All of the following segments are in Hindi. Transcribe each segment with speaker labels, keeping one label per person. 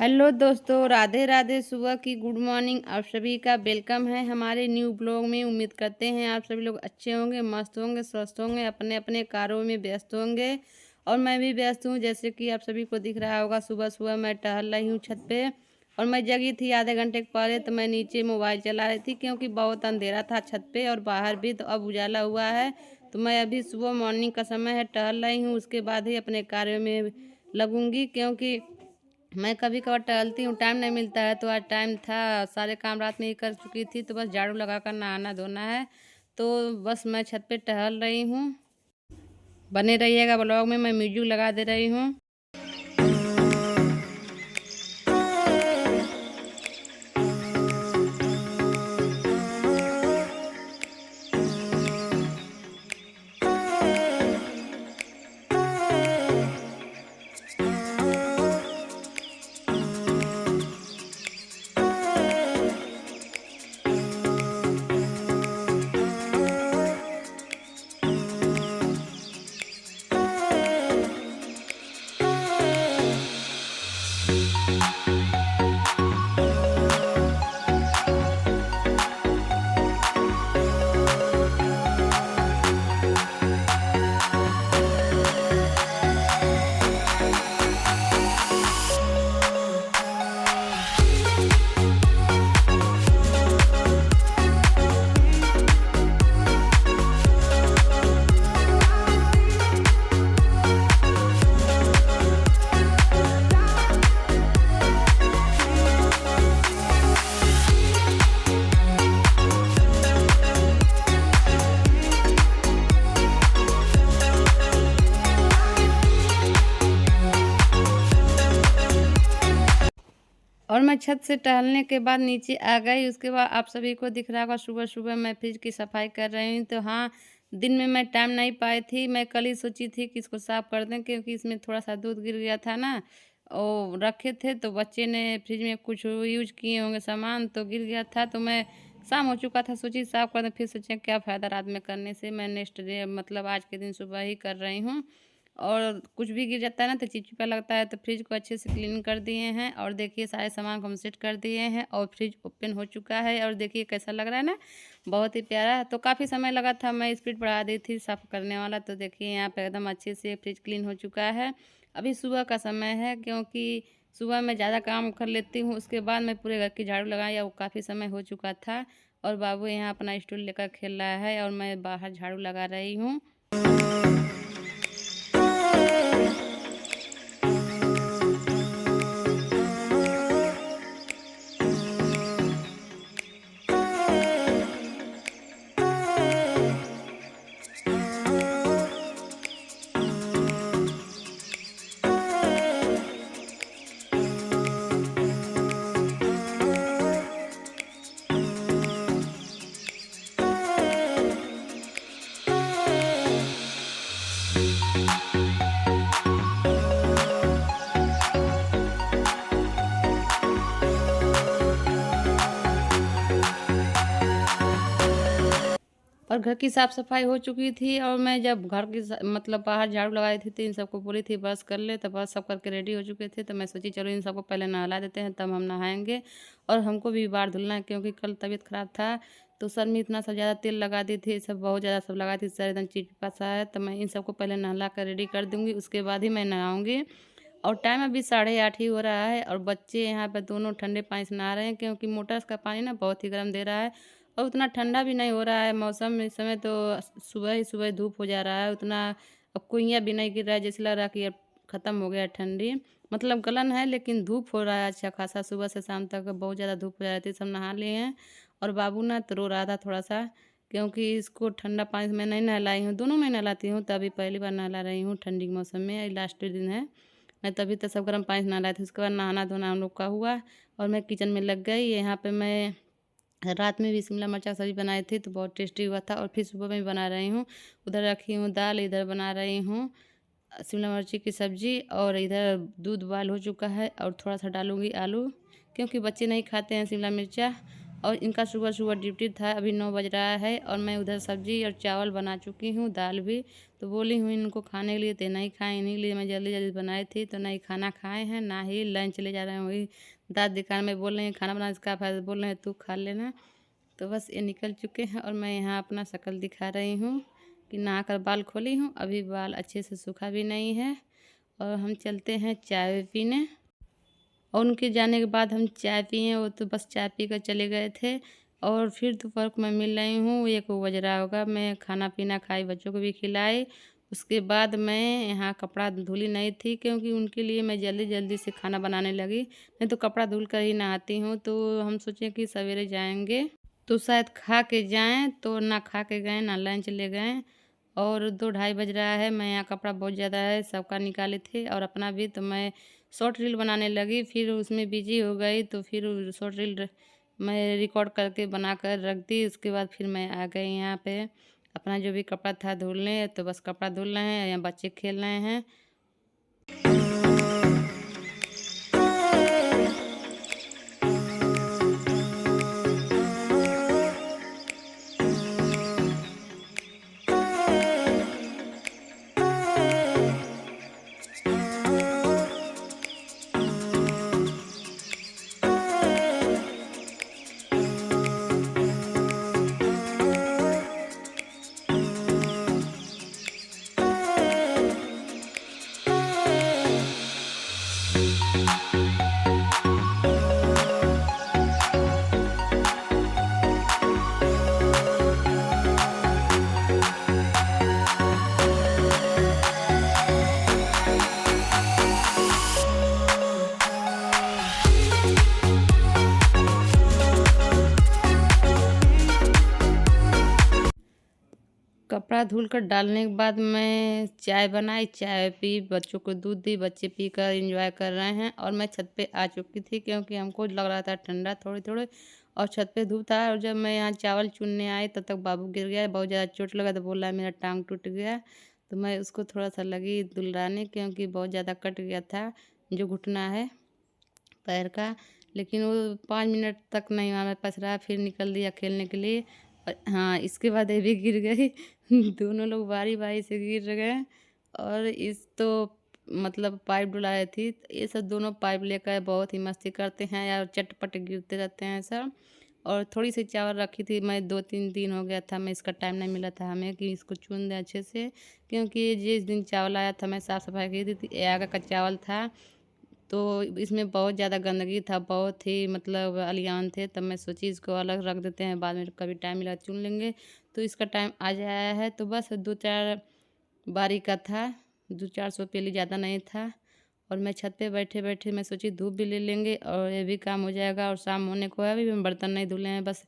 Speaker 1: हेलो दोस्तों, राधे राधे। सुबह की गुड मॉर्निंग। आप सभी का वेलकम है हमारे न्यू ब्लॉग में। उम्मीद करते हैं आप सभी लोग अच्छे होंगे, मस्त होंगे, स्वस्थ होंगे, अपने अपने कार्यों में व्यस्त होंगे। और मैं भी व्यस्त हूँ, जैसे कि आप सभी को दिख रहा होगा। सुबह सुबह मैं टहल रही हूँ छत पे। और मैं जगी थी आधे घंटे के पहले, तो मैं नीचे मोबाइल चला रही थी क्योंकि बहुत अंधेरा था छत पे और बाहर भी। तो अब उजाला हुआ है, तो मैं अभी सुबह मॉर्निंग का समय है, टहल रही हूँ। उसके बाद ही अपने कार्यों में लगूंगी, क्योंकि मैं कभी कभार टहलती हूँ, टाइम नहीं मिलता है। तो आज टाइम था, सारे काम रात में ही कर चुकी थी, तो बस झाड़ू लगा कर नहाना धोना है। तो बस मैं छत पे टहल रही हूँ। बने रहिएगा ब्लॉग में, मैं म्यूजिक लगा दे रही हूँ। और मैं छत से टहलने के बाद नीचे आ गई। उसके बाद आप सभी को दिख रहा होगा, सुबह सुबह मैं फ्रिज की सफाई कर रही हूँ। तो हाँ, दिन में मैं टाइम नहीं पाई थी। मैं कल ही सोची थी कि इसको साफ़ कर दें, क्योंकि इसमें थोड़ा सा दूध गिर गया था ना। और रखे थे, तो बच्चे ने फ्रिज में कुछ यूज किए होंगे सामान, तो गिर गया था। तो मैं शाम हो चुका था, सोची साफ़ कर दें। फिर सोचे क्या फ़ायदा रात में करने से, मैं नेक्स्ट डे मतलब आज के दिन सुबह ही कर रही हूँ। और कुछ भी गिर जाता है ना तो चिपचिपा लगता है। तो फ्रिज को अच्छे से क्लीन कर दिए हैं, और देखिए सारे सामान को हम सेट कर दिए हैं, और फ्रिज ओपन हो चुका है। और देखिए कैसा लग रहा है ना, बहुत ही प्यारा। तो काफ़ी समय लगा था, मैं स्पीड बढ़ा दी थी साफ़ करने वाला। तो देखिए यहाँ पे एकदम अच्छे से फ्रिज क्लीन हो चुका है। अभी सुबह का समय है, क्योंकि सुबह मैं ज़्यादा काम कर लेती हूँ, उसके बाद मैं पूरे घर की झाड़ू लगाई। वो काफ़ी समय हो चुका था। और बाबू यहाँ अपना स्टूल लेकर खेल रहा है, और मैं बाहर झाड़ू लगा रही हूँ। और घर की साफ़ सफाई हो चुकी थी। और मैं जब घर की मतलब बाहर झाड़ू लगाई थी, तो इन सबको बोली थी बस कर ले। तो बस सब करके रेडी हो चुके थे। तो मैं सोची चलो इन सबको पहले नहला देते हैं, तब हम नहाएंगे। और हमको भी बाहर धुलना है, क्योंकि कल तबीयत खराब था। तो सर में इतना सब ज़्यादा तेल लगा दी थी, सब बहुत ज़्यादा सब लगा थी, सर एकदम चिपचिपा सा है। तो मैं इन सबको पहले नहला कर रेडी कर दूँगी, उसके बाद ही मैं नहाऊँगी। और टाइम अभी 8:30 ही हो रहा है। और बच्चे यहाँ पे दोनों ठंडे पानी से नहा रहे हैं, क्योंकि मोटर का पानी ना बहुत ही गर्म दे रहा है। और उतना ठंडा भी नहीं हो रहा है मौसम। इस समय तो सुबह ही सुबह धूप हो जा रहा है उतना। अब कुइयाँ भी नहीं गिर रहा है, जैसे लग रहा है कि अब ख़त्म हो गया है ठंडी। मतलब गलन है, लेकिन धूप हो रहा है अच्छा खासा। सुबह से शाम तक बहुत ज़्यादा धूप हो रही थी। सब नहा लिए हैं। और बाबू ना तो रो रहा था थोड़ा सा, क्योंकि इसको ठंडा पानी से मैं नहीं नहलाई हूँ। दोनों मैं नहलाती हूँ, तो अभी पहली बार नहला रही हूँ ठंडी के मौसम में। ये लास्ट दिन है, नहीं तभी तो सब गर्म पानी से नहलाए थे। उसके बाद नहाना धोना हम लोग का हुआ, और मैं किचन में लग गई। यहाँ पे मैं रात में भी शिमला मिर्च की सब्ज़ी बनाई थी, तो बहुत टेस्टी हुआ था। और फिर सुबह में भी बना रही हूँ। उधर रखी हूँ दाल, इधर बना रही हूँ शिमला मिर्ची की सब्ज़ी। और इधर दूध बॉयल हो चुका है, और थोड़ा सा डालूँगी आलू, क्योंकि बच्चे नहीं खाते हैं शिमला मिर्चा। और इनका सुबह-सुबह ड्यूटी था, अभी 9 बज रहा है और मैं उधर सब्ज़ी और चावल बना चुकी हूँ, दाल भी। तो बोली हूँ इनको खाने के लिए, तो नहीं खाएँ, इन्हीं के लिए मैं जल्दी-जल्दी बनाई थी, तो नहीं खाना खाए हैं, ना ही लंच ले जा रहे हैं। वही दाँत दिखाने में बोल रहे हैं खाना बनाने से क्या फ़ायदा, बोल रहे हैं तू खा लेना। तो बस ये निकल चुके हैं और मैं यहाँ अपना शक्ल दिखा रही हूँ कि नहाकर बाल खोली हूँ, अभी बाल अच्छे से सूखा भी नहीं है। और हम चलते हैं चाय पीने। और उनके जाने के बाद हम चाय पिए, वो तो बस चाय पी कर चले गए थे। और फिर दोपहर को मैं मिल रही हूँ, 1 बज रहा होगा, मैं खाना-पीना खाई, बच्चों को भी खिलाई। उसके बाद मैं यहाँ कपड़ा धुली नहीं थी क्योंकि उनके लिए मैं जल्दी-जल्दी से खाना बनाने लगी। नहीं तो कपड़ा धुल कर ही नहाती हूँ, तो हम सोचे कि सवेरे जाएँगे, तो शायद खा के जाएँ, तो ना खा के गए, ना लंच ले गए। और 2 ढाई बज रहा है, मैं यहाँ कपड़ा बहुत ज़्यादा है, सबका निकाले थे और अपना भी, तो मैं शॉर्ट रील बनाने लगी, फिर उसमें बिज़ी हो गई, तो फिर शॉर्ट रील मैं रिकॉर्ड करके बनाकर रख दी। उसके बाद फिर मैं आ गई यहाँ पे, अपना जो भी कपड़ा था धुलने, तो बस कपड़ा धुल रहे हैं, यहाँ बच्चे खेल रहे हैं। कपड़ा धुल कर डालने के बाद मैं चाय बनाई, चाय पी, बच्चों को दूध दी, बच्चे पीकर एंजॉय कर रहे हैं। और मैं छत पे आ चुकी थी क्योंकि हमको लग रहा था ठंडा थोड़े-थोड़े, और छत पे धूप था। और जब मैं यहाँ चावल चुनने आई तब तक बाबू गिर गया, बहुत ज़्यादा चोट लगा, तो बोला मेरा टाँग टूट गया। तो मैं उसको थोड़ा-सा लगी दुलराने क्योंकि बहुत ज़्यादा कट गया था, जो घुटना है पैर का। लेकिन वो 5 मिनट तक नहीं हमारे पास रहा, फिर निकल दिया खेलने के लिए। हाँ, इसके बाद ये भी गिर गई। दोनों लोग बारी-बारी से गिर गए। और इस तो मतलब पाइप डुलाए थी, तो ये सब दोनों पाइप लेकर बहुत ही मस्ती करते हैं यार, चटपट गिरते रहते हैं सब। और थोड़ी-सी चावल रखी थी मैं, 2-3 दिन हो गया था, मैं इसका टाइम नहीं मिला था हमें कि इसको चुन दें अच्छे से, क्योंकि जिस दिन चावल आया था मैं साफ-सफाई की थी, ये आगा का चावल था। तो इसमें बहुत ज़्यादा गंदगी था, बहुत ही मतलब अलियान थे, तब मैं सोची इसको अलग रख देते हैं, बाद में कभी टाइम मिला चुन लेंगे। तो इसका टाइम आ जाया है, तो बस 2-4 बारी का था, 2-400 पेली, ज़्यादा नहीं था। और मैं छत पे बैठे-बैठे मैं सोची धूप भी ले लेंगे और ये भी काम हो जाएगा, और शाम होने को है, अभी मैं बर्तन नहीं धुले हैं, बस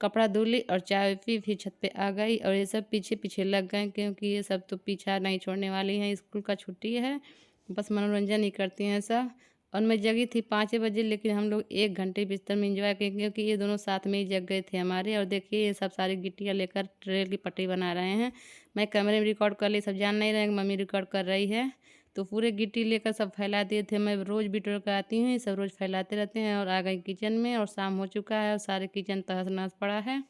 Speaker 1: कपड़ा धुल ली और चाय पी, फिर छत पे आ गई। और ये सब पीछे-पीछे लग गए क्योंकि ये सब तो पीछा नहीं छोड़ने वाली हैं, स्कूल का छुट्टी है, बस मनोरंजन ही करती हैं सब। और मैं जगी थी 5 बजे, लेकिन हम लोग 1 घंटे बिस्तर में एंजॉय किए क्योंकि ये दोनों साथ में ही जग गए थे हमारे। और देखिए ये सब सारी गिट्टियाँ लेकर रेल की पटरी बना रहे हैं। मैं कैमरे में रिकॉर्ड कर ली, सब जान नहीं रहे कि मम्मी रिकॉर्ड कर रही है। तो पूरे गिट्टी लेकर सब फैला दिए थे, मैं रोज़ बिटोर कर आती हूँ, ये सब रोज़ फैलाते रहते हैं। और आ गई किचन में और शाम हो चुका है और सारे किचन तहस-नहस पड़ा है।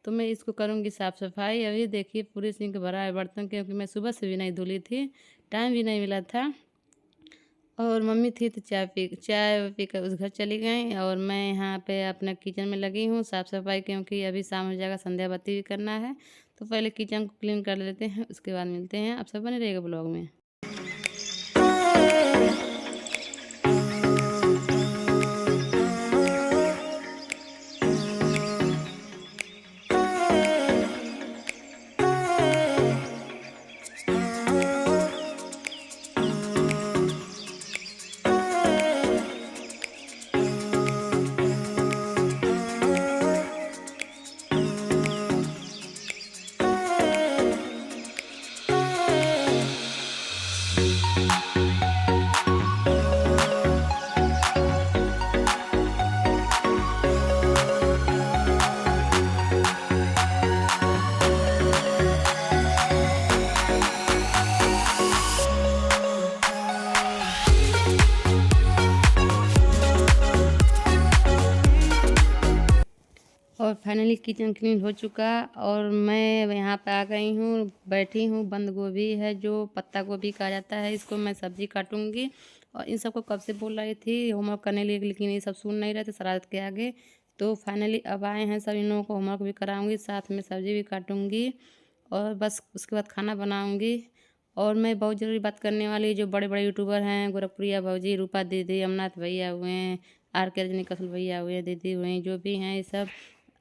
Speaker 1: तो मैं इसको करूँगी साफ़-सफ़ाई। अभी देखिए पूरे सिंक भरा है बर्तन, क्योंकि मैं सुबह से भी नहीं धुली थी, टाइम भी नहीं मिला था। और मम्मी थी तो चाय पीकर उस घर चली गईं, और मैं यहाँ पे अपना किचन में लगी हूँ साफ़-सफ़ाई, क्योंकि अभी शाम हो जाएगा, संध्या बाती भी करना है। तो पहले किचन को क्लीन कर लेते हैं, उसके बाद मिलते हैं। आप सब बने रहिएगा ब्लॉग में। फाइनली किचन क्लीन हो चुका और मैं यहाँ पे आ गई हूँ, बैठी हूँ। बंद गोभी है जो पत्ता गोभी कहा जाता है, इसको मैं सब्जी काटूंगी। और इन सबको कब से बोल रही थी होमवर्क करने लिए, लेकिन ये सब सुन नहीं रहे थे शरारत के आगे। तो फाइनली अब आए हैं, सब इन लोगों को होमवर्क भी कराऊंगी, साथ में सब्जी भी काटूंगी और बस उसके बाद खाना बनाऊंगी। और मैं बहुत ज़रूरी बात करने वाली, जो बड़े बड़े यूट्यूबर हैं, गोरखप्रिया भौजी, रूपा दीदी, अमनाथ भैया हुए हैं, आर के रजनी कसल भैया हुए, दीदी हुए, जो भी हैं, ये सब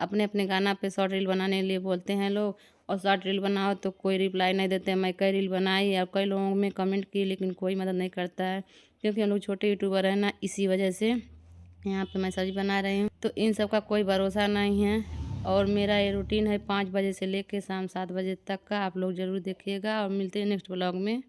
Speaker 1: अपने अपने गाना पे शॉर्ट रील बनाने के लिए बोलते हैं लोग। और शॉर्ट रील बनाओ तो कोई रिप्लाई नहीं देते। मैं कई रील बनाई और कई लोगों में कमेंट की, लेकिन कोई मदद नहीं करता है, क्योंकि हम लोग छोटे यूट्यूबर हैं ना, इसी वजह से यहाँ पे मैं सब्जी बना रही हूँ। तो इन सब का कोई भरोसा नहीं है। और मेरा ये रूटीन है 5 बजे से लेके शाम 7 बजे तक का। आप लोग ज़रूर देखिएगा और मिलते हैं नेक्स्ट व्लॉग में।